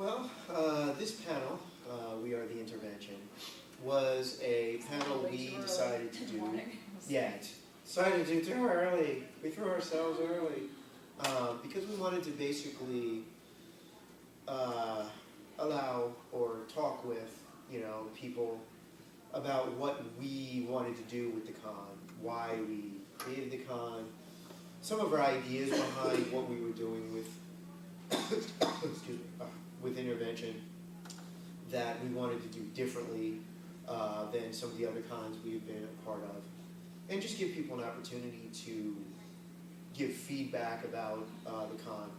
Well, this panel, We Are the Intervention, was a panel we decided to do. Yeah, decided to do too early. We threw ourselves early because we wanted to basically allow or talk with people about what we wanted to do with the con, why we created the con, some of our ideas behind what we were doing with excuse me, with intervention that we wanted to do differently than some of the other cons we've been a part of, and just give people an opportunity to give feedback about the con.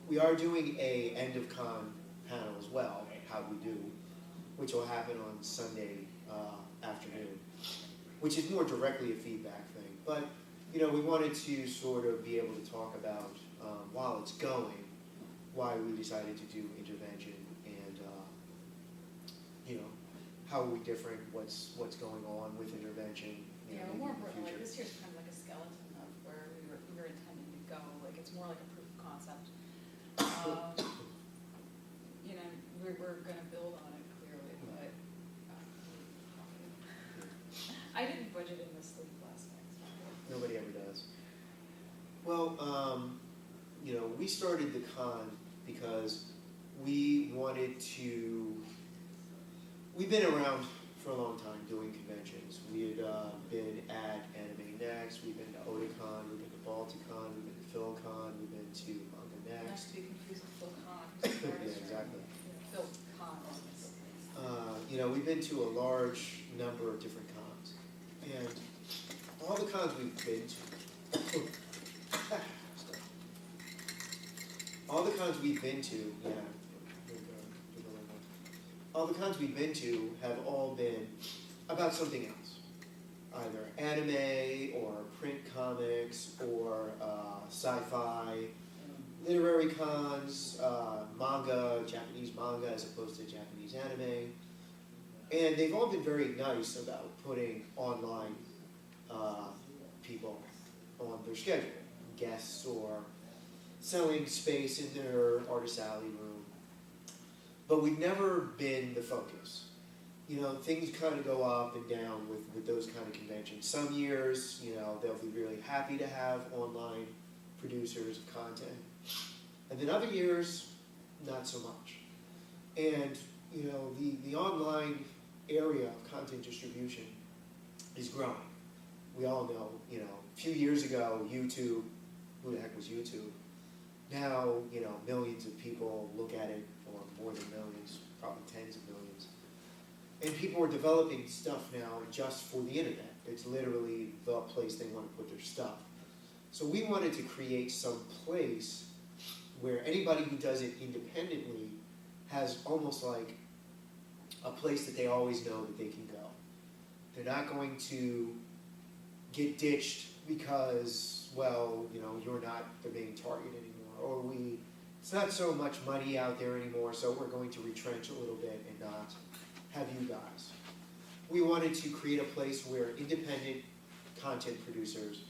We are doing a end of con panel as well, how we do, which will happen on Sunday afternoon, which is more directly a feedback thing. But we wanted to sort of be able to talk about while it's going, why we decided to do intervention, and how are we different, what's going on with intervention. Yeah, more importantly, like this year's kind of like a skeleton of where we were intending to go. Like it's more like a proof of concept. We're going to build on it clearly, but I didn't budget in this sleep last night. So. Nobody ever does. Well, we started the con because we wanted to. We've been around for a long time doing conventions. We had been at Anime Next, we've been to Otakon, we've been to Balticon, we've been to PhilCon, we've been to Manga Not Next. to be confused with PhilCon. Yeah, exactly. PhilCon. We've been to a large number of different cons, and all the cons we've been to, all the cons we've been to, all the cons we've been to have all been about something else, either anime or print comics or sci-fi, literary cons, manga, Japanese manga as opposed to Japanese anime. And they've all been very nice about putting online people on their schedule, guests or selling space in their artist alley room. But we've never been the focus. Things kind of go up and down with those kind of conventions. Some years, they'll be really happy to have online producers of content. And then other years, not so much. And, the online area of content distribution is growing. We all know, a few years ago, YouTube, who the heck was YouTube? Now, millions of people look at it, or more than millions, probably tens of millions. And people are developing stuff now just for the internet. It's literally the place they want to put their stuff. So we wanted to create some place where anybody who does it independently has almost like a place that they always know that they can go. They're not going to get ditched because, you're not the main target anymore, or it's not so much money out there anymore, so we're going to retrench a little bit and not have you guys. We wanted to create a place where independent content producers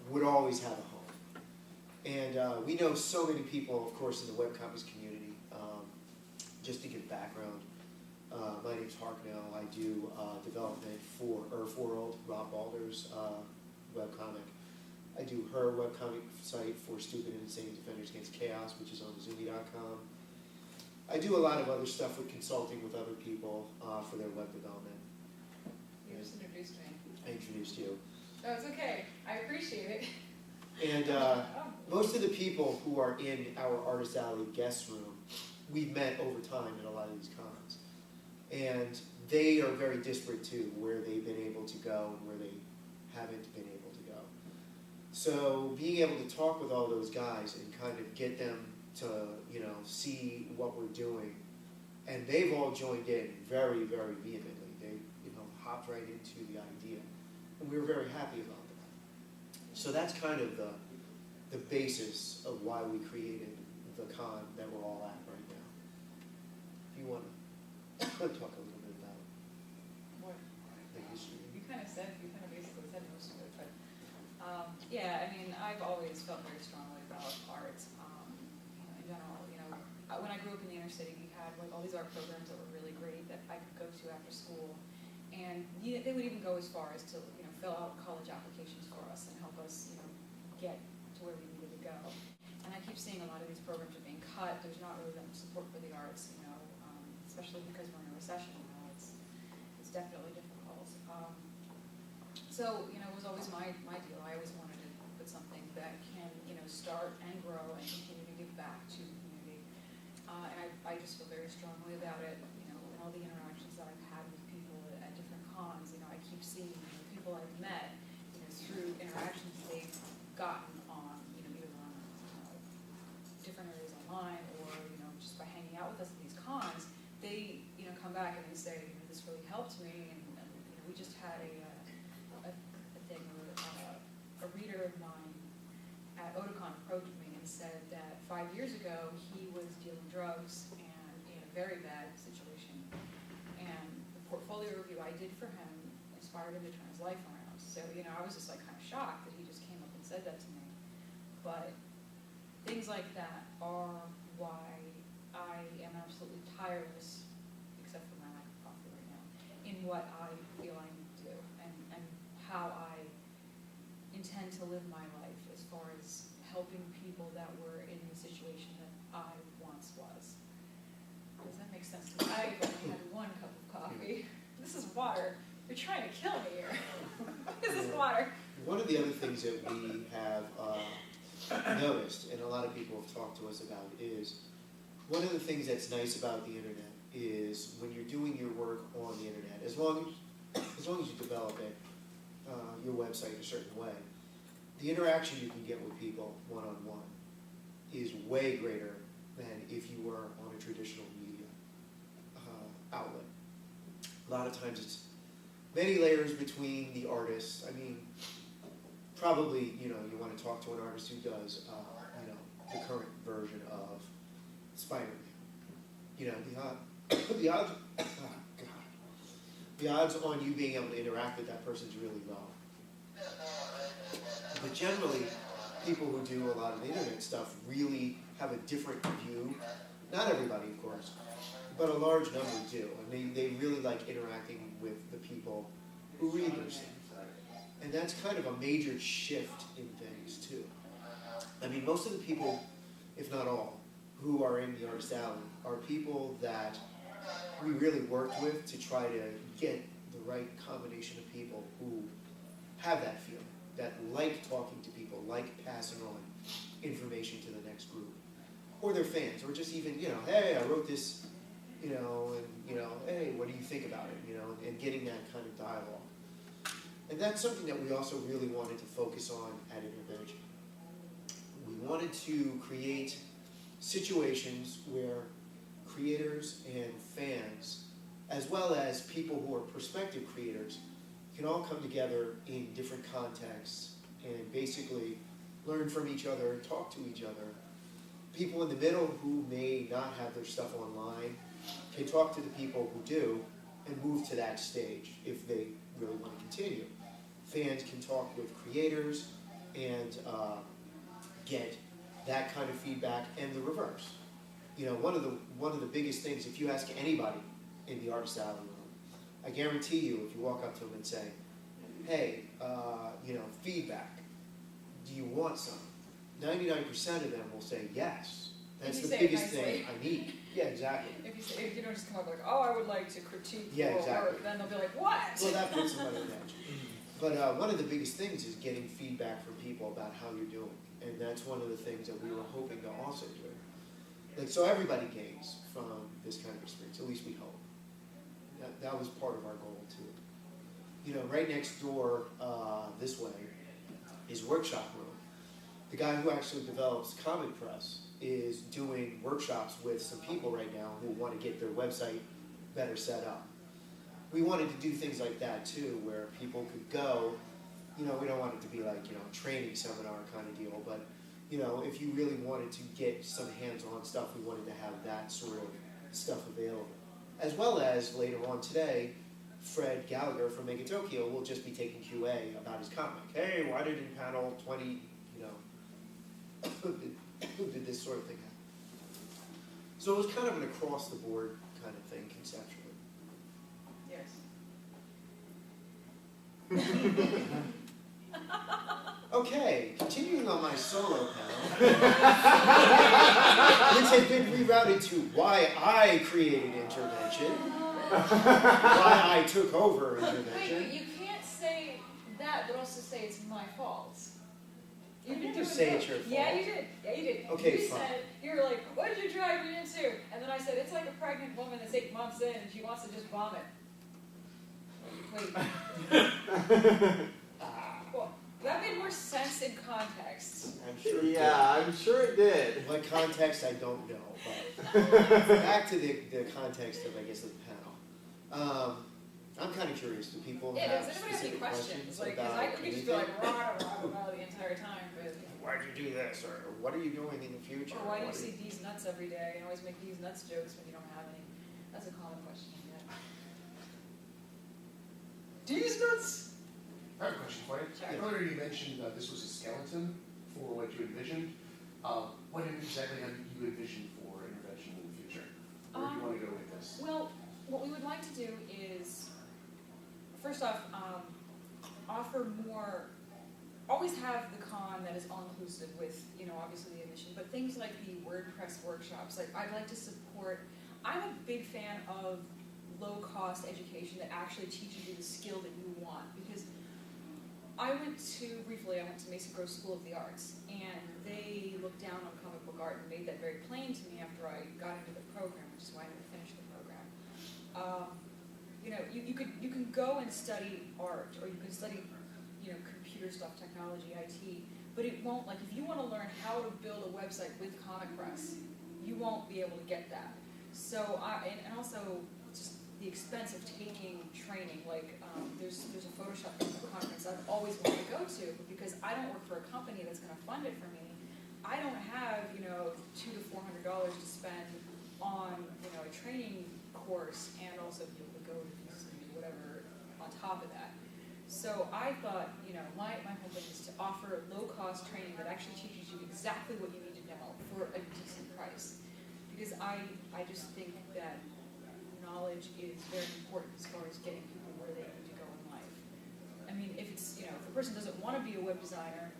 would always have a home. And we know so many people, of course, in the webcomics community. Just to give background, my name's Harknell. I do development for Earthworld, Rob Balder's webcomic. I do her webcomic site for Stupid and Insane Defenders Against Chaos, which is on Zoomy.com. I do a lot of other stuff with consulting with other people for their web development. You just introduced me. I introduced you. No, it's okay. I appreciate it. And most of the people who are in our Artist Alley guest room, we've met over time at a lot of these cons. And they are very disparate too, where they've been able to go and where they haven't been able to go. So being able to talk with all those guys and kind of get them to, see what we're doing. And they've all joined in very, very vehemently. They, hopped right into the idea. And we were very happy about that. So that's kind of the basis of why we created the con that we're all at right now. If you want to talk a little bit about What? the history. You kind of basically said most of it, but yeah, I mean, I've always felt very strongly about art in general. When I grew up in the inner city, we had like all these art programs that were really great that I could go to after school. And they would even go as far as to, fill out college applications for us and help us, get to where we needed to go. And I keep seeing a lot of these programs are being cut. There's not really that much support for the arts, especially because we're in a recession now. It's definitely difficult. So, it was always my deal. I always wanted to put something that can, start and grow and continue to give back to the community. And I just feel very strongly about it, in all the interactions that I've had with people at different cons. I keep seeing people I've met, through interactions they've gotten on, either on different areas online or, just by hanging out with us at these cons, they, come back and they say, this really helped me. And we just had a thing where a reader of mine at Otakon approached me and said that 5 years ago he was dealing drugs and in a very bad situation. And the portfolio review I did for him inspired him to turn his life around. So, I was just like kind of shocked that he just came up and said that to me. But things like that are why I am absolutely tireless, except for my lack of coffee right now, in what I feel I need to do and how I intend to live my life as far as helping people that were in the situation that I once was. Does that make sense? I've only had one cup of coffee. This is water. You're trying to kill me here. This is water. One of the other things that we have noticed, and a lot of people have talked to us about, is one of the things that's nice about the internet is when you're doing your work on the internet, as long as you develop it, your website a certain way, the interaction you can get with people one-on-one is way greater than if you were on a traditional media outlet. A lot of times it's many layers between the artists. I mean, probably, you want to talk to an artist who does, the current version of Spider-Man. The odds on you being able to interact with that person is really low. But generally, people who do a lot of the internet stuff really have a different view. Not everybody, of course, but a large number do. And they really like interacting with the people who read their stuff. And that's kind of a major shift in things, too. I mean, most of the people, if not all, who are in the Artist Alley are people that we really worked with to try to get the right combination of people who have that feeling, that like talking to people, like passing on information to the next group. Or they're fans, or just even, hey, I wrote this, and, hey, what do you think about it, and getting that kind of dialogue. And that's something that we also really wanted to focus on at Intervention. We wanted to create situations where creators and fans, as well as people who are prospective creators, can all come together in different contexts and basically learn from each other, talk to each other. People in the middle who may not have their stuff online can talk to the people who do and move to that stage if they really want to continue. Fans can talk with creators and get that kind of feedback, and the reverse. One of the biggest things, if you ask anybody in the Artist Alley room, I guarantee you, if you walk up to them and say, hey, feedback, do you want some? 99% of them will say yes. That's the biggest thing I need. Yeah, exactly. If you don't just come up like, oh, I would like to critique your exactly. work, then they'll be like, what? Well, that puts them on the edge. But one of the biggest things is getting feedback from people about how you're doing. And that's one of the things that we were hoping to also do. So everybody gains from this kind of experience, at least we hope. That was part of our goal, too. Right next door this way is Workshop Room. The guy who actually develops Comic Press is doing workshops with some people right now who want to get their website better set up. We wanted to do things like that too, where people could go, we don't want it to be like, training seminar kind of deal, but, if you really wanted to get some hands-on stuff, we wanted to have that sort of stuff available. As well as, later on today, Fred Gallagher from Make It Tokyo will just be taking QA about his comic. Hey, why did in panel 20, who did this sort of thing happen? So it was kind of an across-the-board kind of thing conceptually. Yes. Okay, continuing on my solo panel, which has been rerouted to why I created intervention, why I took over intervention. Wait, you can't say that, but also say it's my fault. You didn't just say it's your fault. Yeah, you did. Yeah, you did. Okay, you fine. said, you were like, what did you drive me into? And then I said, it's like a pregnant woman that's 8 months in and she wants to just vomit. Wait. Well, that made more sense in context. I'm sure it Yeah, I'm sure it did. did. What context, I don't know. But back to the context of, I guess, the panel. I'm kind of curious. Do people Yeah, have does anybody have any specific questions? Like, about because I could just be anything? like, rah the entire time, but... Why did you do this? Or what are you doing in the future? Or why do you What see these nuts every day and always make these nuts jokes when you don't have any? That's a common question I get. These nuts? I have a question for you. Sure. Earlier you mentioned this was a skeleton for what you envisioned. What exactly have you envisioned for intervention in the future? Where do you want to go with this? Well, what we would like to do is, first off, offer more, always have the con that is all-inclusive with, obviously the admission, but things like the WordPress workshops, like I'd like to support, I'm a big fan of low-cost education that actually teaches you the skill that you want, because I went to Mason Groves School of the Arts, and they looked down on comic book art and made that very plain to me after I got into the program, which is why I never finished the program. You can go and study art, or you can study, computer stuff, technology, IT, but it won't, like, if you want to learn how to build a website with Comic Press, you won't be able to get that. So, and also, just the expense of taking training, like, there's a Photoshop conference I've always wanted to go to, but because I don't work for a company that's going to fund it for me, I don't have, $200 to $400 to spend on, a training course, and also be able to go to whatever on top of that. So I thought, my whole thing is to offer low-cost training that actually teaches you exactly what you need to know for a decent price. Because I just think that knowledge is very important as far as getting people where they need to go in life. I mean, if it's, if the person doesn't want to be a web designer,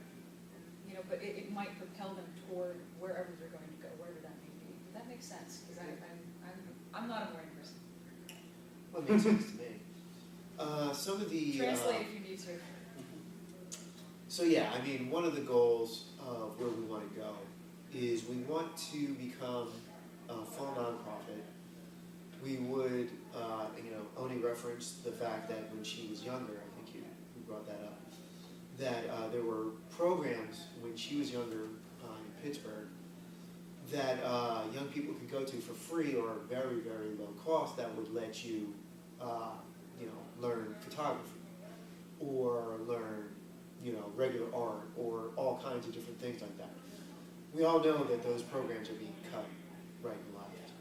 but it might propel them toward wherever they're going to go, wherever that may be. That makes sense, because I'm not a morning person. Well, it makes sense to me. Some of the... Translate if you need to. So yeah, I mean, one of the goals of where we want to go is we want to become a full nonprofit. We would, Oni referenced the fact that when she was younger, I think you brought that up, that there were programs when she was younger in Pittsburgh that young people could go to for free or very, very low cost that would let you, learn photography or learn, regular art or all kinds of different things like that. We all know that those programs are being cut right and left.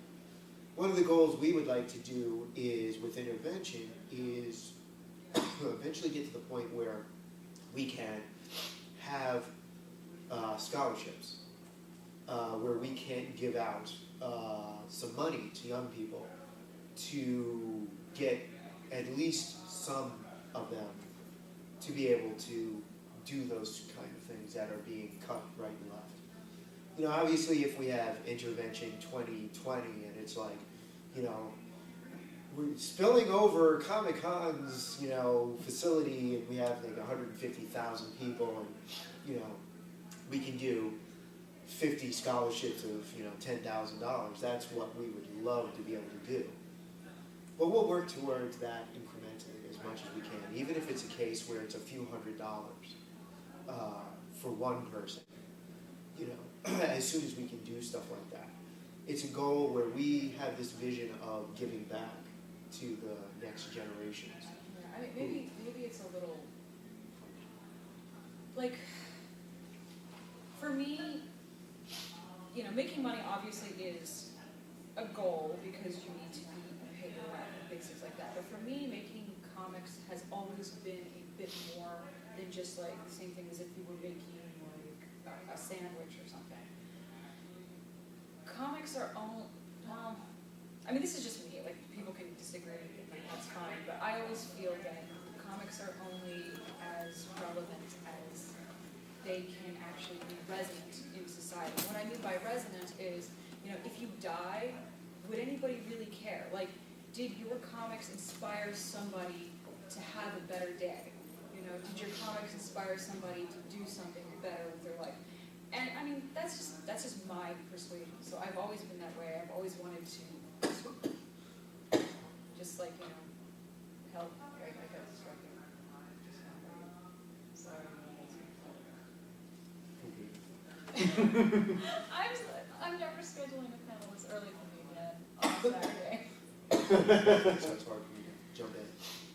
One of the goals we would like to do is, with intervention, is eventually get to the point where we can have scholarships, where we can give out some money to young people to get at least some of them to be able to do those kind of things that are being cut right and left. Obviously if we have Intervention 2020 and it's like, we're spilling over Comic-Con's, facility and we have like 150,000 people and, we can do 50 scholarships of, $10,000. That's what we would love to be able to do. But we'll work towards that incrementally as much as we can, even if it's a case where it's a few $100s for one person, as soon as we can do stuff like that. It's a goal where we have this vision of giving back to the next generations. Yeah, I mean, maybe it's a little, like, for me, making money obviously is a goal because you need to be paid rent and basics like that. But for me, making comics has always been a bit more than just like the same thing as if you were making like a sandwich or something. Comics are I mean, this is just me, like, people can disagree, like, that's fine, but I always feel that comics are only as relevant as they can actually be resonant in society. What I mean by resonant is, if you die, would anybody really care? Like, did your comics inspire somebody to have a better day? Did your comics inspire somebody to do something better with their life? And I mean, that's just my persuasion. So I've always been that way. I've always wanted to just like, help. Like I got distracted. Sorry. I'm never scheduling a panel this early for me yet on Saturday. So it's hard for me to jump in.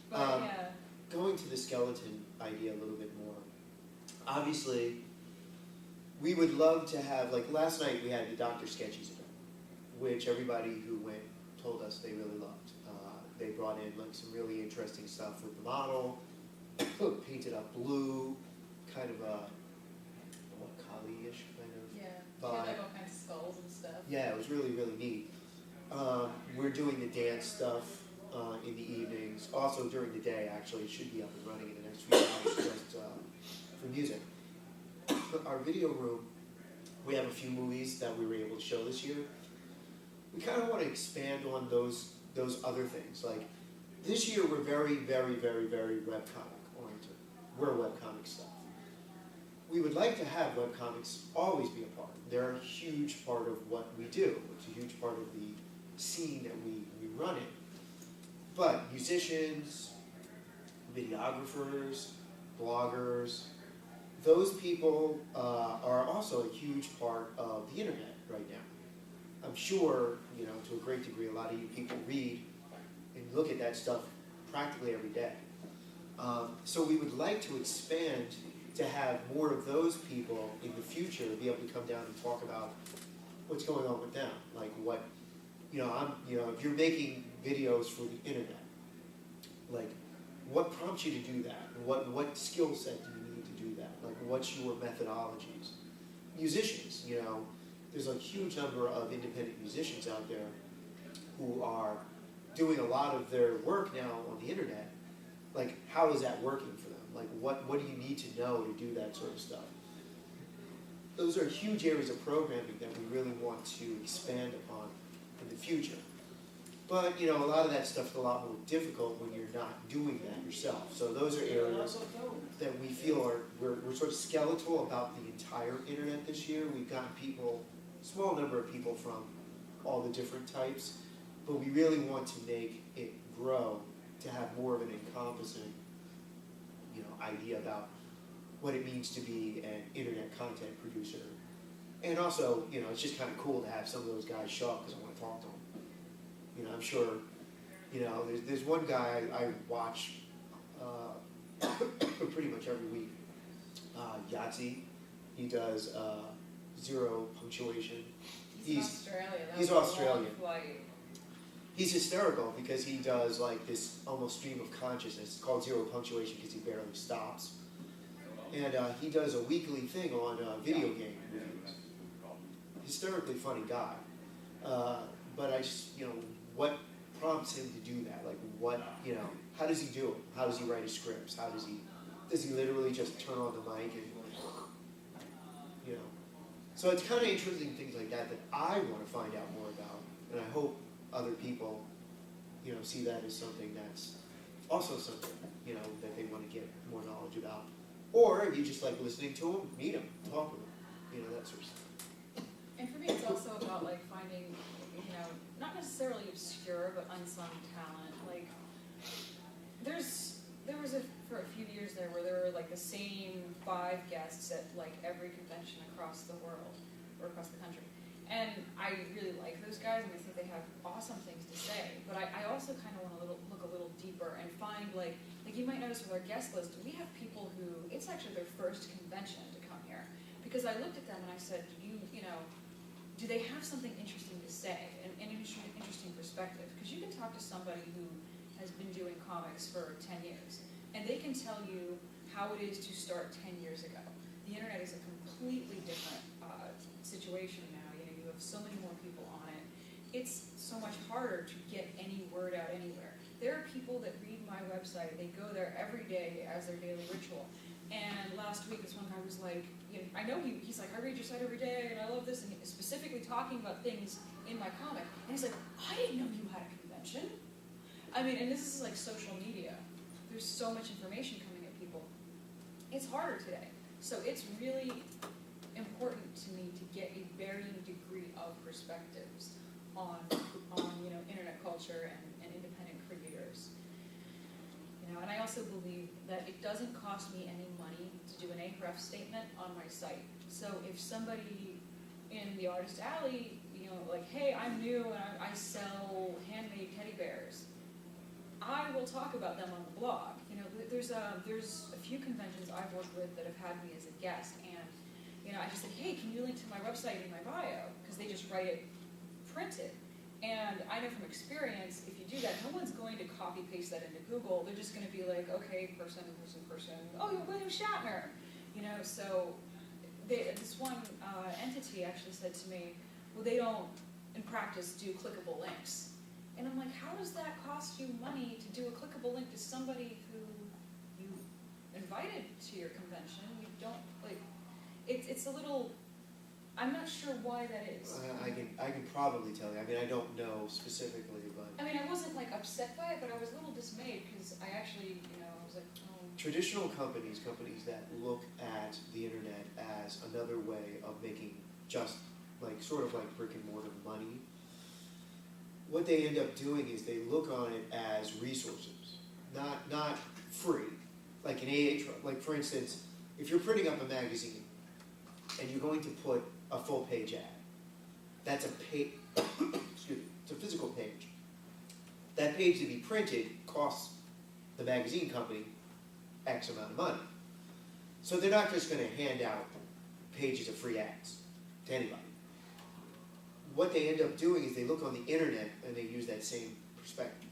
But yeah. Going to the skeleton idea a little bit more, obviously, we would love to have, like last night we had the Dr. Sketchies event, which everybody who went told us they really loved. They brought in like some really interesting stuff with the model, painted up blue, kind of a Kali-ish kind of Yeah, vibe. like all kinds of skulls and stuff. Yeah, it was really, really neat. We're doing the dance stuff in the evenings. Also during the day, actually, it should be up and running in the next few hours just for music. Our video room, we have a few movies that we were able to show this year. We kind of want to expand on those other things. Like this year, we're very, very, very, very webcomic oriented. We're webcomic stuff. We would like to have webcomics always be a part. They're a huge part of what we do. It's a huge part of the scene that we run in. But musicians, videographers, bloggers, those people are also a huge part of the internet right now. I'm sure, to a great degree, a lot of you people read and look at that stuff practically every day. So we would like to expand to have more of those people in the future be able to come down and talk about what's going on with them. Like what, if you're making videos for the internet, like what prompts you to do that? What skill set do you need to do that? Like what's your methodologies? Musicians, there's a huge number of independent musicians out there who are doing a lot of their work now on the internet. Like how is that working for them? Like what do you need to know to do that sort of stuff? Those are huge areas of programming that we really want to expand upon in the future. But a lot of that stuff is a lot more difficult when you're not doing that yourself. So those are areas that we feel we're sort of skeletal about the entire internet this year. We've gotten people, small number of people from all the different types, but we really want to make it grow to have more of an encompassing, idea about what it means to be an internet content producer. And also, it's just kind of cool to have some of those guys show up because I want to talk to them. I'm sure, there's one guy I watch pretty much every week, Yahtzee. He does zero punctuation. He's He's Australian. That was a Australian. long flight. He's hysterical because he does like this almost stream of consciousness. It's called zero punctuation because he barely stops. And he does a weekly thing on video game reviews. Hysterically funny guy. But I just, what prompts him to do that? Like what, how does he do it? How does he write his scripts? Does he literally just turn on the mic and, So it's kind of interesting things like that I want to find out more about. And I hope other people, see that as something that's also something, that they want to get more knowledge about. Or if you just like listening to them, meet them, talk with them, that sort of stuff. And for me, it's also about like finding, not necessarily obscure, but unsung talent. Like, there was for a few years there where there were like the same 5 guests at like every convention across the world or across the country. And I really like those guys, and I think they have awesome things to say. But I also kind of want to look a little deeper and find like you might notice with our guest list, we have people who it's actually their first convention to come here. Because I looked at them and I said, do they have something interesting to say, an interesting perspective? Because you can talk to somebody who has been doing comics for 10 years, and they can tell you how it is to start 10 years ago. The internet is a completely different situation now. You have so many more people on it. It's so much harder to get any word out anywhere. There are people that read my website, they go there every day as their daily ritual. And last week, this one guy was like, you know, I know he's like, I read your site every day and I love this, and specifically talking about things in my comic. And he's like, I didn't know you had a convention. I mean, and this is like social media. There's so much information coming at people. It's harder today. So it's really important to me to get a varying degree of perspectives on you know, internet culture and independent creators. You know, and I also believe that it doesn't cost me any money to do an Ahrefs statement on my site. So if somebody in the Artist Alley, you know, like, hey, I'm new and I sell handmade teddy bears, I will talk about them on the blog. You know, there's a few conventions I've worked with that have had me as a guest, and you know, I just said, hey, can you link to my website in my bio? Because they just write it printed. And I know from experience, if you do that, no one's going to copy paste that into Google. They're just going to be like, okay, person, oh, you're William Shatner. You know, so this one entity actually said to me, well, they don't, in practice, do clickable links. And I'm like, how does that cost you money to do a clickable link to somebody who you invited to your convention? You don't, like, it's a little, I'm not sure why that is. I can probably tell you. I mean, I don't know specifically, but I mean, I wasn't like upset by it, but I was a little dismayed because I actually, you know, I was like, oh. traditional companies that look at the internet as another way of making just like sort of like brick and mortar money, what they end up doing is they look on it as resources, not free. Like an like for instance, if you're printing up a magazine and you're going to put a full page ad, that's a excuse me, it's a physical page. That page to be printed costs the magazine company X amount of money. So they're not just going to hand out pages of free ads to anybody. What they end up doing is they look on the internet and they use that same perspective.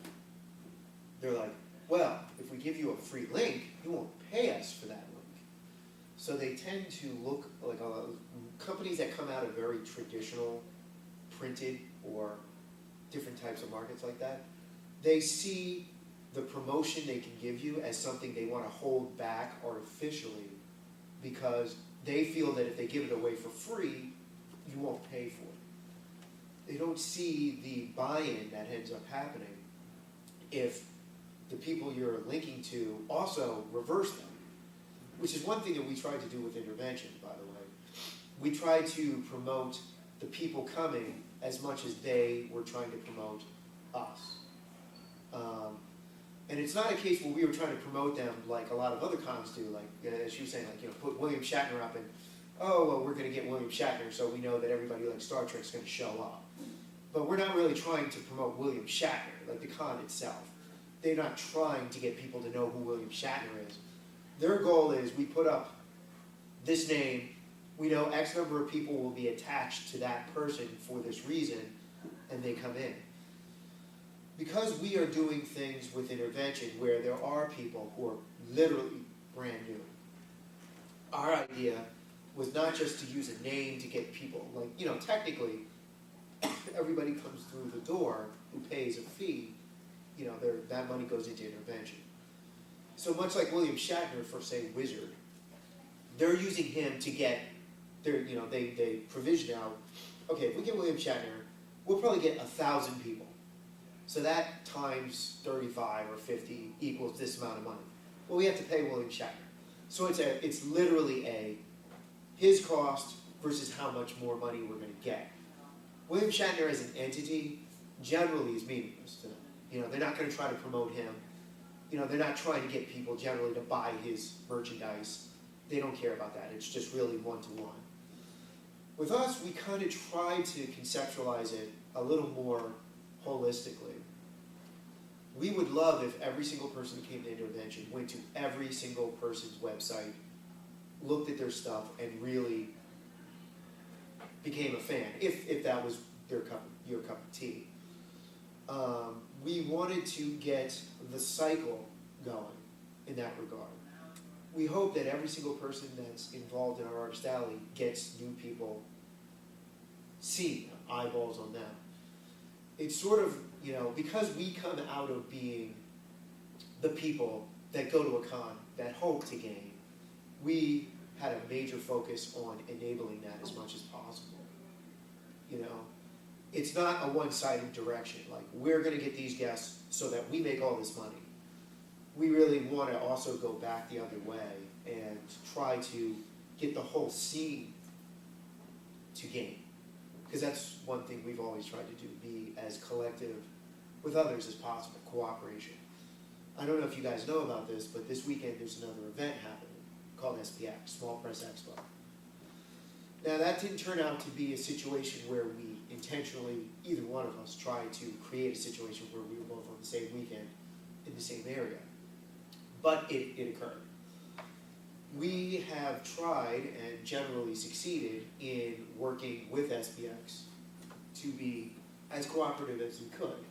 They're like, well, if we give you a free link, you won't pay us for that link. So they tend to look like companies that come out of very traditional printed or different types of markets like that. They see the promotion they can give you as something they want to hold back artificially because they feel that if they give it away for free, you won't pay for it. They don't see the buy-in that ends up happening if the people you're linking to also reverse them, which is one thing that we tried to do with Intervention, by the way. We tried to promote the people coming as much as they were trying to promote us. And it's not a case where we were trying to promote them like a lot of other cons do, like as she was saying, like, you know, put William Shatner up and, oh, well, we're going to get William Shatner, so we know that everybody like Star Trek's going to show up. But we're not really trying to promote William Shatner, like the con itself. They're not trying to get people to know who William Shatner is. Their goal is we put up this name, we know X number of people will be attached to that person for this reason, and they come in. Because we are doing things with Intervention where there are people who are literally brand new, our idea was not just to use a name to get people, like, you know, technically, everybody comes through the door who pays a fee, you know, that money goes into Intervention. So much like William Shatner for, say, Wizard, they're using him to get their, you know, they provision out, okay, if we get William Shatner, we'll probably get 1,000 people. So that times 35 or 50 equals this amount of money. Well, we have to pay William Shatner. So it's literally his cost versus how much more money we're going to get. William Shatner as an entity generally is meaningless to them. You know, they're not going to try to promote him. You know, they're not trying to get people generally to buy his merchandise. They don't care about that. It's just really one-to-one. With us, we kind of try to conceptualize it a little more holistically. We would love if every single person who came to Intervention went to every single person's website, looked at their stuff, and really became a fan, if that was your cup of tea. We wanted to get the cycle going in that regard. We hope that every single person that's involved in our Artist Alley gets new people seeing them, eyeballs on them. it's sort of, you know, because we come out of being the people that go to a con, that hope to gain, we had a major focus on enabling that as much as possible. You know, it's not a one-sided direction, like we're gonna get these guests so that we make all this money. We really wanna also go back the other way and try to get the whole scene to gain. Because that's one thing we've always tried to do, be as collective with others as possible, cooperation. I don't know if you guys know about this, but this weekend there's another event happening called SPX, Small Press Expo. Now that didn't turn out to be a situation where we intentionally, either one of us, tried to create a situation where we were both on the same weekend in the same area. But it occurred. We have tried and generally succeeded in working with SPX to be as cooperative as we could.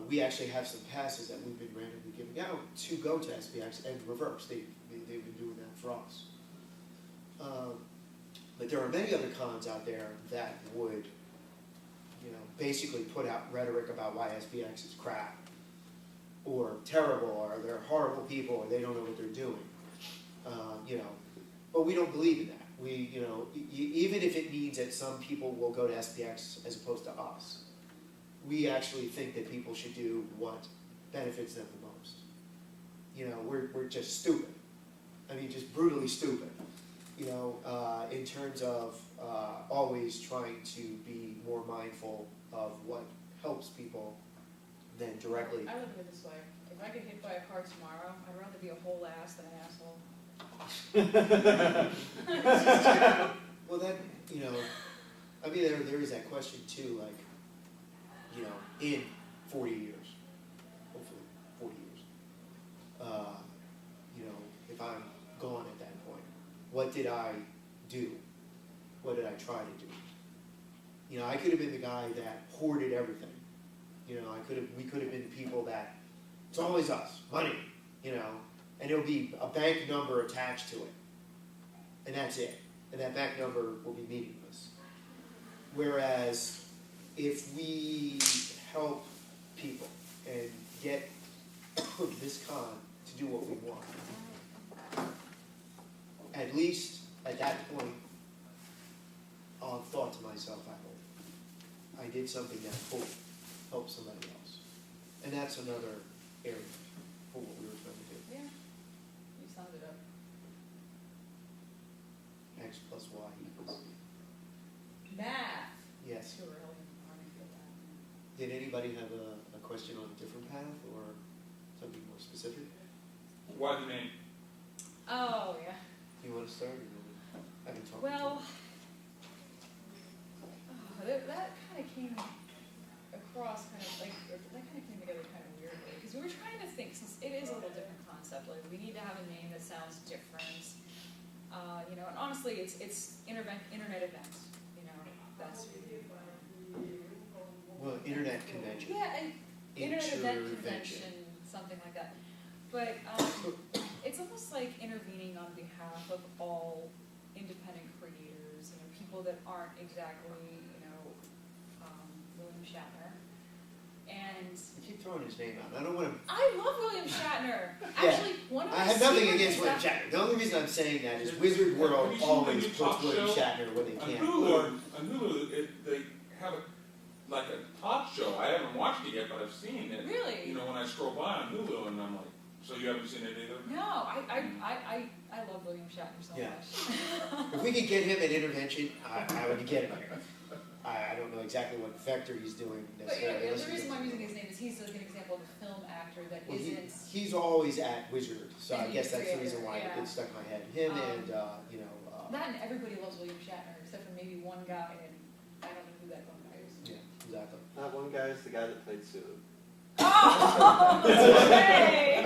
We actually have some passes that we've been randomly giving out to go to SPX and reverse. They've been doing that for us. But there are many other cons out there that would, you know, basically put out rhetoric about why SPX is crap, or terrible, or they're horrible people, or they don't know what they're doing. You know, but we don't believe in that. We, you know, even if it means that some people will go to SPX as opposed to us, we actually think that people should do what benefits them the most. You know, we're just stupid. I mean, just brutally stupid. You know, in terms of always trying to be more mindful of what helps people than directly. I look at it this way. If I get hit by a car tomorrow, I'd rather be a whole ass than an asshole. Well, that, you know, I mean, there is that question too, like, you know, in 40 years, hopefully 40 years, you know, if I'm gone at that point, what did I do? What did I try to do? You know, I could have been the guy that hoarded everything. You know, we could have been the people that, it's always us, money, you know, and there'll be a bank number attached to it. And that's it. And that bank number will be meaningless. Whereas, if we help people and get this con to do what we want, at least at that point, I'll have thought to myself, I did something that helped somebody else. And that's another area for what we were trying to do. Yeah, you summed it up. X plus Y equals Z. Math. Yes. Too early. I don't feel that. Did anybody have a question on a different path or something more specific? Why the name? Oh, yeah. You want to start? Or I can talk. Well, that kind of came across kind of like, that kind of came together kind of weirdly. Because we were trying to think, since it is a little different concept, like we need to have a name that sounds different. You know, and honestly, it's internet events. You know, that's Well, internet convention. yeah, an internet event Intervention. convention, something like that. But it's almost like intervening on behalf of all independent creators. You know, people that aren't exactly, you know, William Shatner. And You keep throwing his name out. I don't want to. I love William Shatner. Yeah. Actually, one of I my have nothing secrets against is William that- Shatner. The only reason I'm saying that is Wizard World Have you seen always the new puts talk William show? Shatner when they On can. Hulu, they have like a talk show. I haven't watched it yet, but I've seen it. Really? You know, when I scroll by on Hulu, and I'm like, so you haven't seen it either? No, I love William Shatner so Yeah. much. If we could get him an intervention, I would get him here. I don't know exactly what vector he's doing But you know, necessarily. the reason why I'm using his name is he's like an example of a film actor that Well, isn't. he's always at Wizard, so I And guess he's that's the creator, reason why yeah. it stuck in my head. Him and, you know, Not everybody loves William Shatner except for maybe one guy, and I don't know who that one guy is. yeah, exactly. That one guy is the guy that played Sulu. Oh, that's okay.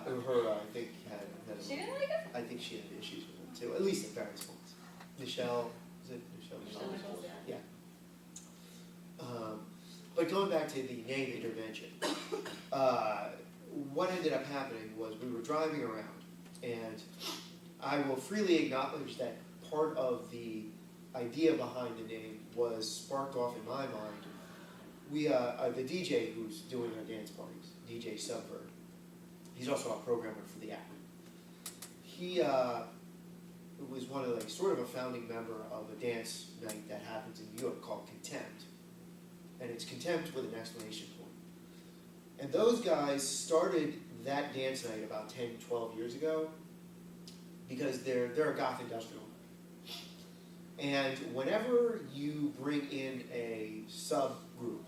Or her, I think, had a She didn't like it? I think she had issues with him too, at least at various points. Michelle, is it Michelle? Michelle Nichols, yeah. But going back to the name intervention, what ended up happening was we were driving around, and I will freely acknowledge that part of the idea behind the name was sparked off in my mind. We, the DJ who's doing our dance parties, DJ Subvert, he's also a programmer for the app. He was one of like sort of a founding member of a dance night that happens in New York called Contempt, and it's Contempt with an exclamation point. And those guys started that dance night about 10, 12 years ago because they're a goth industrial. And whenever you bring in a subgroup,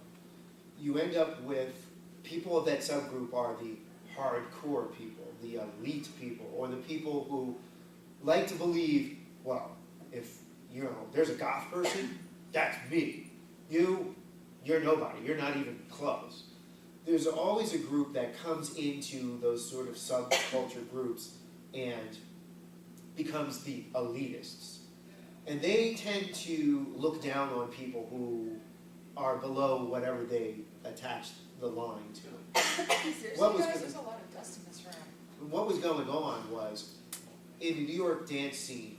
you end up with people of that subgroup are the hardcore people, the elite people, or the people who like to believe, well, if there's a goth person, that's me. You're nobody. You're not even close. There's always a group that comes into those sort of subculture groups and becomes the elitists. And they tend to look down on people who are below whatever they attach the line to. Seriously, What was guys, gonna- there's a lot of dust in this room. What was going on was, in the New York dance scene,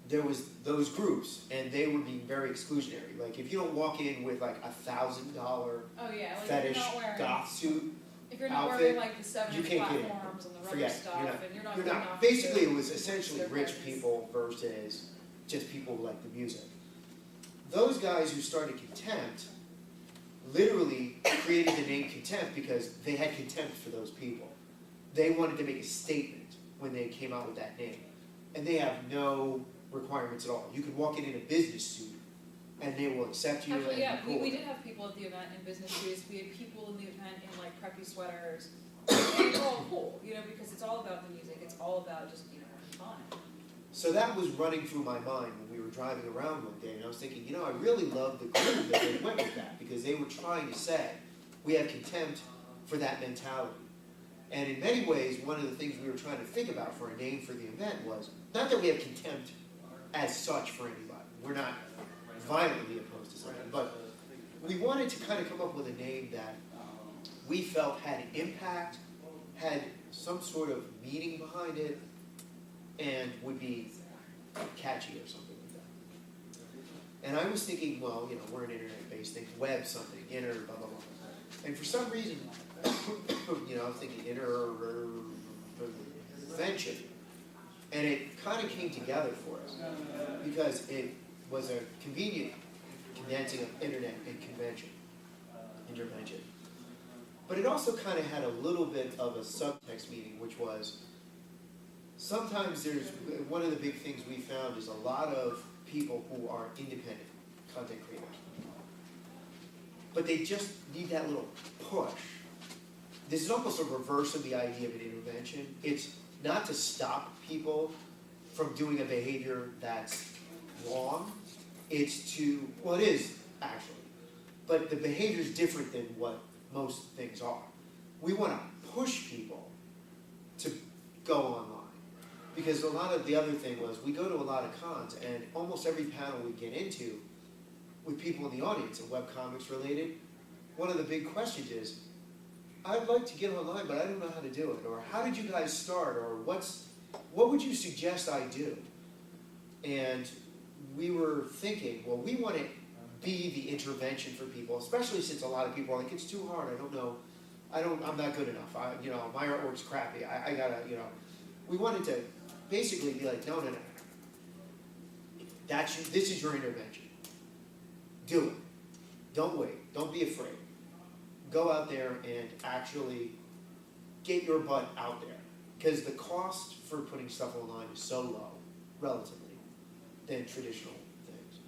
there was those groups, and they were being very exclusionary. Like, if you don't walk in with like $1,000 Oh yeah, like fetish if you're not wearing, goth suit, if you're not outfit, wearing like the 7-inch you can't get in. platforms and the rubber forget. stuff, and you're not You're good not. enough Basically, to it was essentially their rich presence. people versus just people who like the music. Those guys who started Contempt literally created the name Contempt because they had contempt for those people. They wanted to make a statement when they came out with that name. And they have no requirements at all. You can walk in a business suit and they will accept you Actually, and yeah, be cool. we did have people at the event in business suits. We had people in the event in like preppy sweaters. And they're all cool, because it's all about the music. It's all about just, having fun. So that was running through my mind when we were driving around one day, and I was thinking, I really love the groove that they went with that, because they were trying to say, we have contempt for that mentality. And in many ways, one of the things we were trying to think about for a name for the event was, not that we have contempt as such for anybody, we're not violently opposed to something, but we wanted to kind of come up with a name that we felt had an impact, had some sort of meaning behind it, and would be catchy or something like that. And I was thinking, well, we're an internet-based thing, web something, blah, blah, blah. And for some reason, I was thinking intervention. And it kind of came together for us, because it was a convenient condensing of internet and intervention. But it also kind of had a little bit of a subtext meaning, which was, sometimes one of the big things we found is a lot of people who are independent content creators. But they just need that little push. This is almost a reverse of the idea of an intervention. It's not to stop people from doing a behavior that's wrong. It's to, well, it is actually, but the behavior is different than what most things are. We want to push people to go online. Because a lot of the other thing was, we go to a lot of cons, and almost every panel we get into with people in the audience, and webcomics related, one of the big questions is, I'd like to get online, but I don't know how to do it, or how did you guys start, or what would you suggest I do? And we were thinking, well, we want to be the intervention for people, especially since a lot of people are like, it's too hard, I don't know, I'm not good enough, my artwork's crappy, I gotta, we wanted to basically be like, no. This is your intervention. Do it. Don't wait. Don't be afraid. Go out there and actually get your butt out there. Because the cost for putting stuff online is so low, relatively, than traditional things.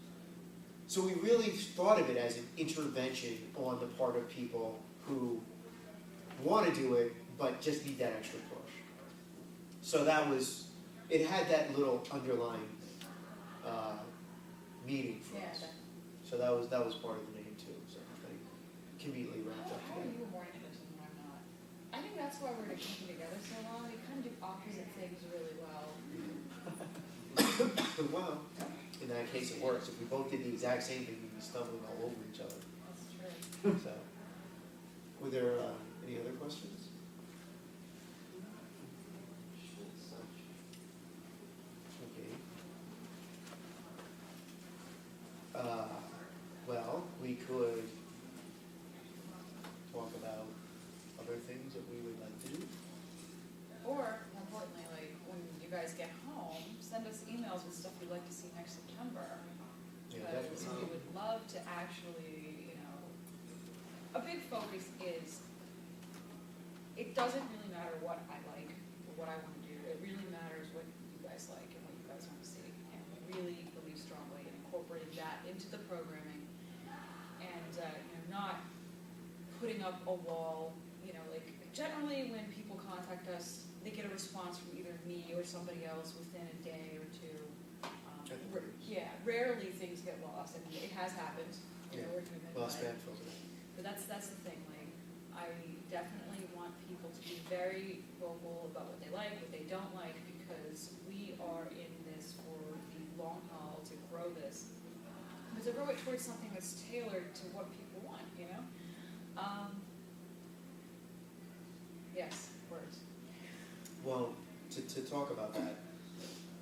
So we really thought of it as an intervention on the part of people who want to do it, but just need that extra push. So it had that little underlying meaning for us. So that was part of the name too. So I conveniently wrapped up How are together. you more interested than I'm not? I think that's why we're keeping together so long. We kind of do opposite things really well. Well, in that case, it works. If we both did the exact same thing, we'd be stumbling all over each other. That's true. So, were there any other questions? Okay. we could talk about other things that we would like to do. Or, more importantly, like, when you guys get home, send us emails with stuff you'd like to see next September. Yeah, Because definitely. we would love to actually, a big focus is, it doesn't really matter what I like or what I want to do. It really matters what you guys like and what you guys want to see. And we really believe strongly in incorporating that into the programming and, not putting up a wall, like, generally when people contact us, they get a response from either me or somebody else within a day or two. Rarely things get lost. I mean, it has happened. Yeah. Working with Lost Midnight. bad filter. But that's the thing, like, I definitely want people to be very vocal about what they like, what they don't like, because we are in this for the long haul to grow this. But to grow it towards something that's tailored to what people want, Yes, words. Well, to talk about that,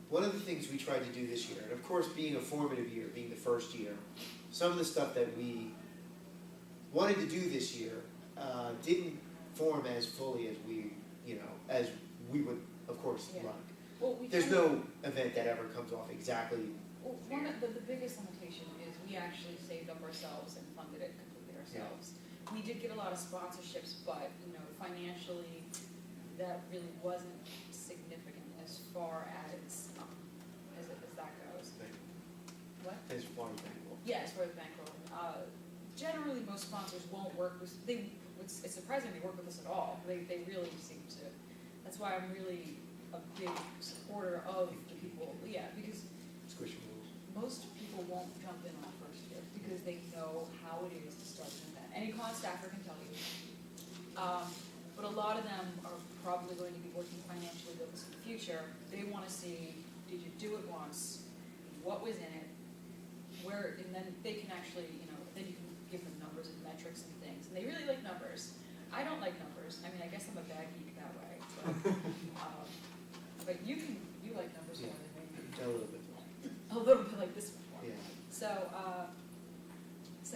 one of the things we tried to do this year, and of course being a formative year, being the first year, some of the stuff that we wanted to do this year didn't form as fully as we would, of course, Yeah. like. Well, There's no event that ever comes off exactly. Well, one of the biggest limitation is we actually saved up ourselves and funded it completely ourselves. We did get a lot of sponsorships, but, financially, that really wasn't significant as far as that goes. What? As far as bankroll. Yeah, as far as bankroll. Generally, most sponsors won't work with, it's surprising they work with us at all. They really seem to. That's why I'm really a big supporter of the people, because Squishy rules. most people won't jump in on the first year because they know how it is to start an event. Any con staffer can tell you. But a lot of them are probably going to be working financially with us in the future. They want to see, did you do it once? What was in it? And then they can actually, then you can give them numbers and metrics and things. And they really like numbers. I don't like numbers. I mean, I guess I'm a bad geek that way. But you like numbers more than me. A little bit. A little bit like this one. Yeah. So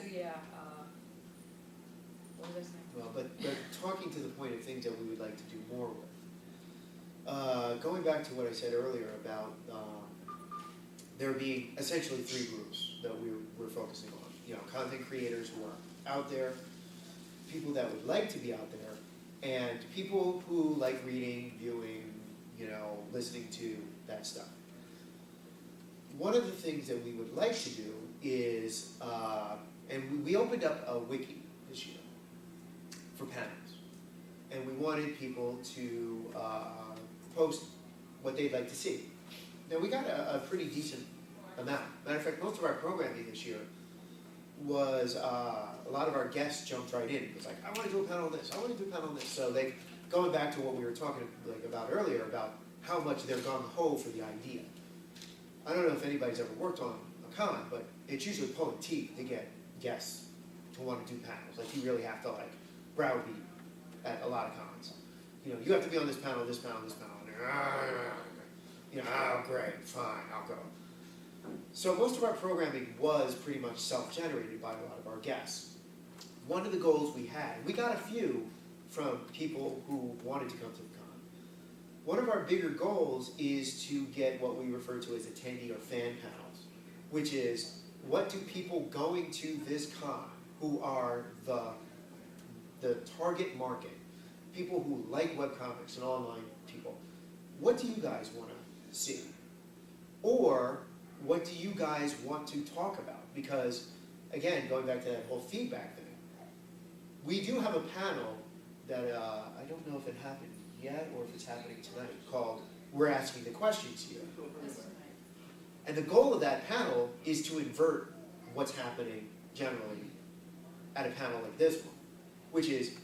yeah, what was I saying? Well, but talking to the point of things that we would like to do more with. Going back to what I said earlier about there being essentially three groups that we're focusing on. Content creators who are out there, people that would like to be out there, and people who like reading, viewing, listening to that stuff. One of the things that we would like to do is, and we opened up a wiki this year for panels, and we wanted people to post what they'd like to see. Now we got a pretty decent amount. Matter of fact, most of our programming this year was a lot of our guests jumped right in. It was like, I want to do a panel on this, I want to do a panel on this. So going back to what we were talking about earlier about how much they're gung-ho for the idea. I don't know if anybody's ever worked on a con, but it's usually pulling teeth to get guests to want to do panels. Like, you really have to browbeat at a lot of cons. You have to be on this panel, this panel, this panel. Oh great, fine, I'll go. So most of our programming was pretty much self-generated by a lot of our guests. One of the goals we had, we got a few from people who wanted to come to the con. One of our bigger goals is to get what we refer to as attendee or fan panels, which is, what do people going to this con, who are the target market, people who like webcomics and online people, what do you guys want to see? Or what do you guys want to talk about? Because, again, going back to that whole feedback thing, we do have a panel that, I don't know if it happened yet or if it's happening tonight, called We're Asking the Questions Here. This tonight. And the goal of that panel is to invert what's happening generally at a panel like this one, which is,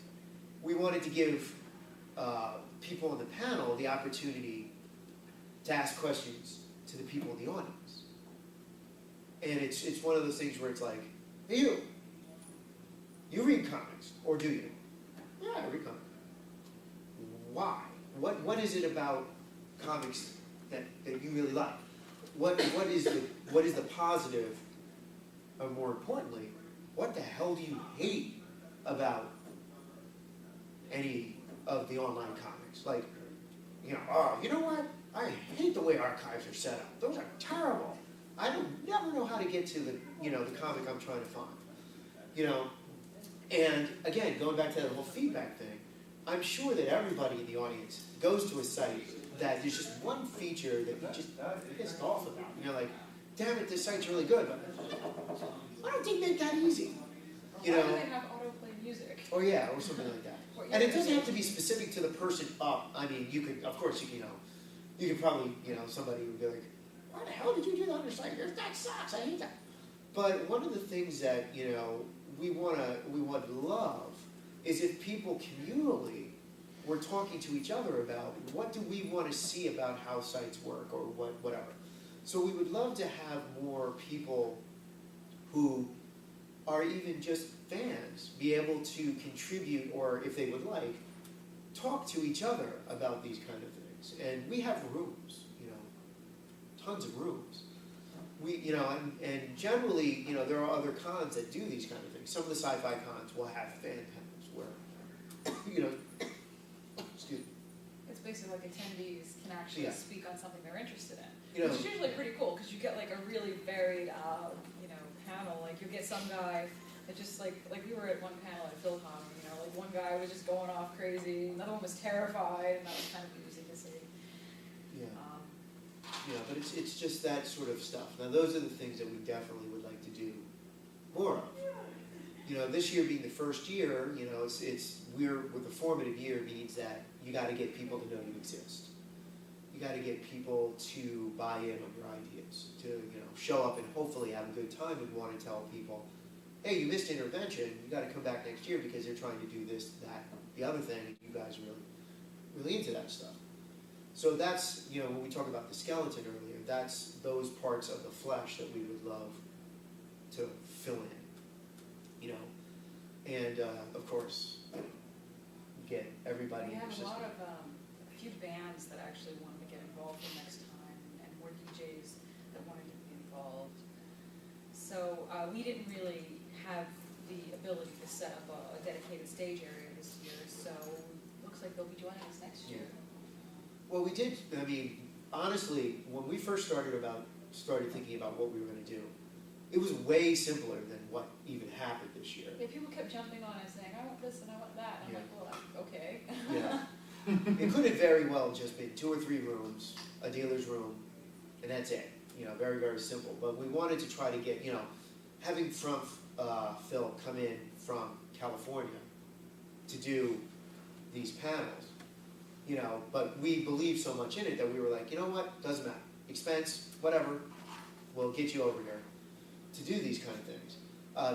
we wanted to give people on the panel the opportunity to ask questions to the people in the audience. And it's one of those things where it's like, hey, you read comics, or do you? Yeah, I read comics. Why? What is it about comics that you really like? What is the positive, or more importantly, what the hell do you hate about any of the online comics? Like, you know, oh, you know what? I hate the way archives are set up. Those are terrible. I don't never know how to get to the, you know, the comic I'm trying to find. You know, and again, going back to that whole feedback thing, I'm sure that everybody in the audience goes to a site that there's just one feature that you just pissed off about. And you're like, damn it, this site's really good, but why don't they make that easy? You Why know? do they have autoplay music? Or yeah, or something like that. Or And it doesn't have to be specific to the person up. I mean, you could, of course, you know, you could probably, you know, somebody would be like, why the hell did you do that on your site? That sucks, I hate that. But one of the things that, you know, we would love is if people communally were talking to each other about what do we want to see about how sites work or whatever. So we would love to have more people who are even just fans be able to contribute, or if they would like, talk to each other about these kind of things. And we have rooms, you know, tons of rooms. We, you know, and generally, you know, there are other cons that do these kind of things. Some of the sci-fi cons will have fan panels where, you know, excuse me. It's basically like attendees can actually Yeah. speak on something they're interested in. You know, Which is usually pretty cool, because you get like a really varied, you know, panel. Like you get some guy that just like we were at one panel at PhilCon, you know, like one guy was just going off crazy, another one was terrified, and that was kind of amusing to see. yeah. Yeah, but it's just that sort of stuff. Now those are the things that we definitely would like to do more of. You know, this year being the first year, you know, we're with the formative year means that you got to get people to know you exist. You got to get people to buy in on your ideas, to, you know, show up and hopefully have a good time and want to tell people, hey, you missed intervention, you got to come back next year because they're trying to do this, that, the other thing, and you guys are really into that stuff. So that's, you know, when we talk about the skeleton earlier, that's those parts of the flesh that we would love to fill in, you know. And, of course, get everybody We in your have a system. lot of, a few bands that actually wanted to get involved for next time, and more DJs that wanted to be involved. So we didn't really have the ability to set up a dedicated stage area this year, so looks like they'll be joining us next year. Well, we did, I mean, honestly, when we first started thinking about what we were going to do, it was way simpler than what even happened this year. Yeah, people kept jumping on and saying, I want this and I want that, and I'm Yeah. like, well, okay. Yeah. It could have very well just been 2 or 3 rooms, a dealer's room, and that's it. You know, very, very simple. But we wanted to try to get, you know, having Phil come in from California to do these panels, you know, but we believed so much in it that we were like, you know what, doesn't matter. Expense, whatever, we'll get you over here to do these kind of things.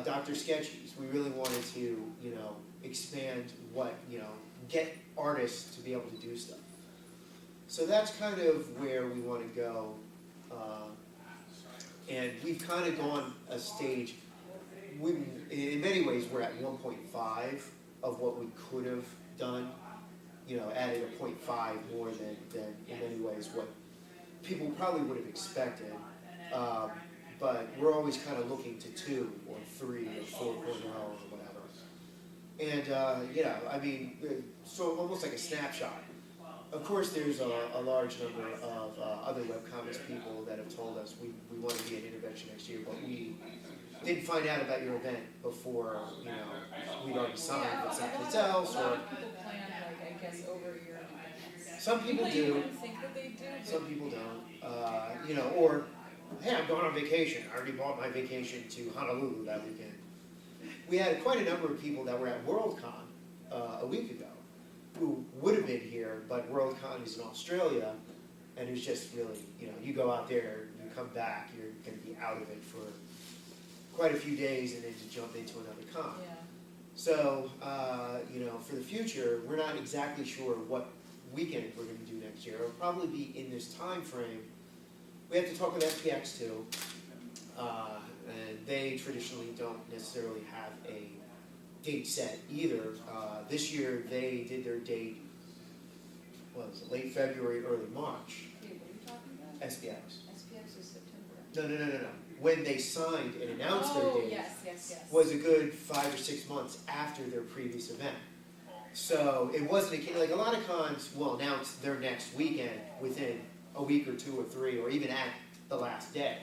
Dr. Sketchies, we really wanted to, you know, expand what, you know, get artists to be able to do stuff. So that's kind of where we want to go. And we've kind of gone a stage, in many ways we're at 1.5 of what we could have done, you know, added a 0.5 more than in many ways what people probably would have expected. But we're always kind of looking to 2 or 3 or 4.0 or whatever. And, you know, I mean, so almost like a snapshot. Of course, there's a large number of other webcomics people that have told us we want to be at Intervention next year, but we didn't find out about your event before, you know, we'd already signed with someplace else. A lot Or of people plan, like, I guess, over a year in advance. some people You do, wouldn't think that they do, but some people don't. You know, or, hey, I'm going on vacation. I already bought my vacation to Honolulu that weekend. We had quite a number of people that were at WorldCon a week ago who would have been here, but WorldCon is in Australia, and it's just really, you know, you go out there, you come back, you're going to be out of it for quite a few days, and then to jump into another con. yeah. So, you know, for the future, we're not exactly sure what weekend we're going to do next year. It'll probably be in this time frame. We have to talk with SPX too, and they traditionally don't necessarily have a date set either. This year they did their date, what was it, late February, early March. Wait, what are you talking about? SPX. SPX is September. No. When they signed and announced their Oh, date, yes, Yes. was a good 5 or 6 months after their previous event. So it wasn't like a lot of cons will announce their next weekend within a week or 2 or 3, or even at the last day.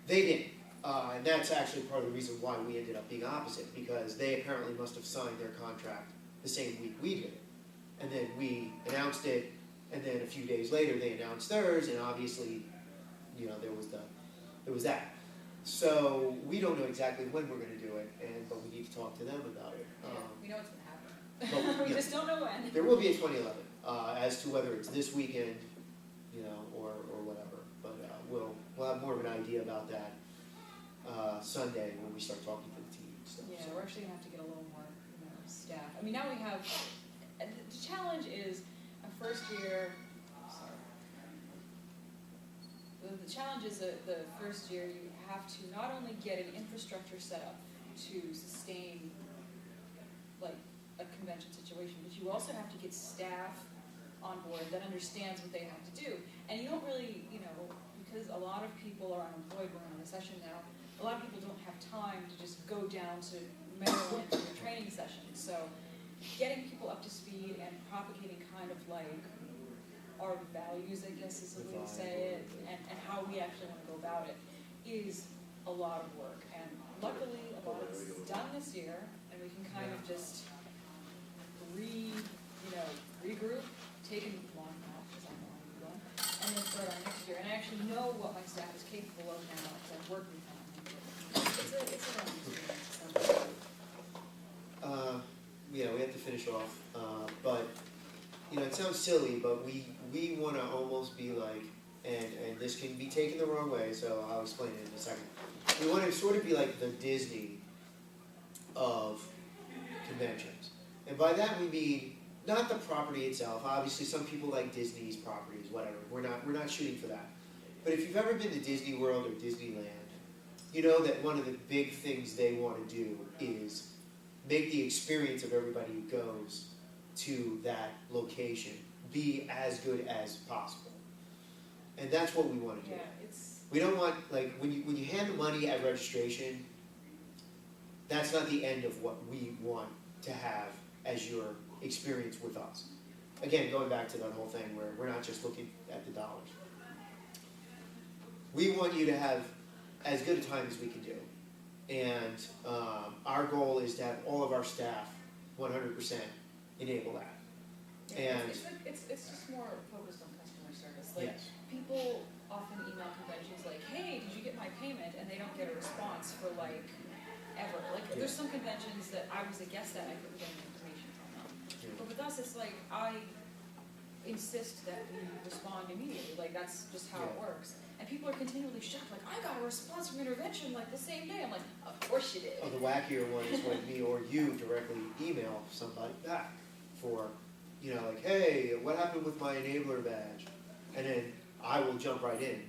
They didn't. And that's actually part of the reason why we ended up being opposite, because they apparently must have signed their contract the same week we did. And then we announced it, and then a few days later they announced theirs, and obviously, there was that. So we don't know exactly when we're going to do it, but we need to talk to them about it. Yeah, we know it's gonna happen. But, We yeah, just don't know when. there will be a 2011, as to whether it's this weekend, or whatever. But we'll have more of an idea about that Sunday when we start talking to the team and stuff. Yeah, So- we're actually gonna have to get a little more, staff. I mean, now we have, and the challenge is, our first year, sorry. The challenge is that the first year you have to not only get an infrastructure set up to sustain, like, a convention situation, but you also have to get staff on board that understands what they have to do. And you don't really, because a lot of people are unemployed, we're in a recession now, a lot of people don't have time to just go down to Maryland for a training session. So getting people up to speed and propagating kind of like our values, I guess is the way to say it, and how we actually want to go about it is a lot of work. And luckily, a lot of this is done this year, and we can kind of just regroup, take a long nap, because I'm long one, and then start our next year. And I actually know what my staff is capable of now, because I've worked with them. It's a learning experience. So. Yeah, we have to finish off, but it sounds silly, but we want to almost be like, and this can be taken the wrong way, so I'll explain it in a second. We want to sort of be like the Disney of conventions, and by that we mean not the property itself. Obviously, some people like Disney's properties, whatever. We're not shooting for that. But if you've ever been to Disney World or Disneyland, you know that one of the big things they want to do is make the experience of everybody who goes to that location be as good as possible. And that's what we want to do. Yeah, it's. We don't want, like, when you hand the money at registration, that's not the end of what we want to have as your experience with us. Again, going back to that whole thing where we're not just looking at the dollars. We want you to have as good a time as we can do. And our goal is to have all of our staff 100% enable that. Yeah, And it's just more focused on customer service. Like, yes, people often email conventions like, hey, did you get my payment? And they don't get a response for like ever. Like, Yeah. there's some conventions that I was a guest at, I couldn't get any information from them. yeah, But with us, it's like, I insist that we respond immediately. Like, that's just how it Yeah. works. And people are continually shocked, like, I got a response from Intervention like the same day. I'm like, of course you did. oh, the wackier one is when me or you directly email somebody back for, like, hey, what happened with my enabler badge? And then I will jump right in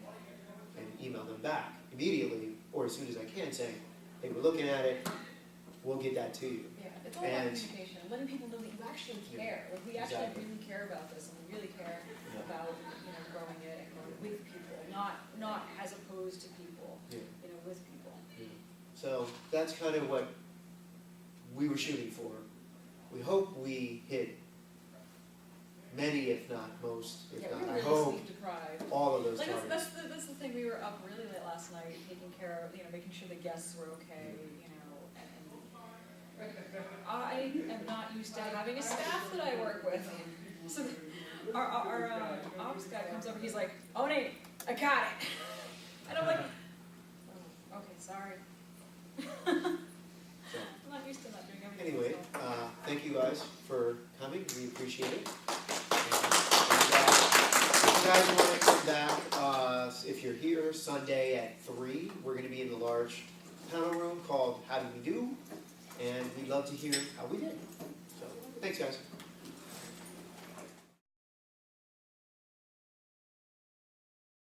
and email them back immediately, or as soon as I can, saying, hey, we're looking at it, we'll get that to you. Yeah, it's all about And- communication, and letting people know that you actually Yeah, care. Like, we actually exactly. really care about this, and we really care Yeah. about, growing it and growing with people, not as opposed to people, Yeah. with people. Yeah. So that's kind of what we were shooting for. We hope we hit many, if not most, if Yeah, not, we were I really hope, sleep deprived. all of those Like, targets. that's the thing, we were up really late last night, taking care of, making sure the guests were okay, and I am not used to having a staff that I work with. So our ops guy comes over, he's like, oh, Nate, I got it. And I'm like, oh, okay, sorry. So, I'm not used to not doing everything anyway, myself. thank you guys for coming, we appreciate it. If you guys want to come back, if you're here Sunday at 3, we're going to be in the large panel room called How Did We Do? And we'd love to hear how we did. So, thanks guys.